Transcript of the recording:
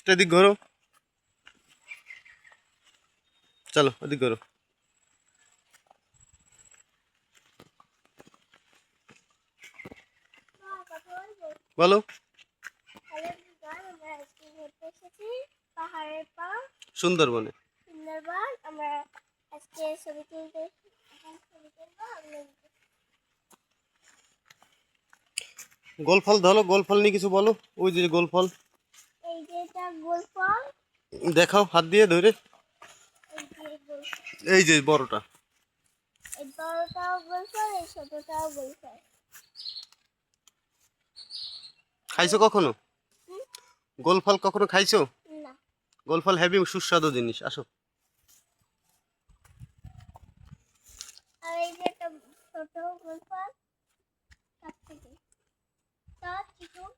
এদিক ঘোরো, চলো এদিক ঘোরো। বলো। সুন্দরবনে। গোল ফল ধরো, গোল ফল নিয়ে কিছু বলো। ওই যে গোল ফল, এই যে এটা গোল ফল। দেখাও হাত দিয়ে ধরে। এই যে গোল ফল। এই যে বড়টা। এই বড়টাও গোল ফল, এই ছোটটাও গোল ফল। খাইছো কখনো? গোল ফল কখনো খাইছো? না। গোল ফল হেভি সুস্বাদু জিনিস, আসো। আর এই যে একটা ছোট গোল ফল, তার থেকে তার চিকন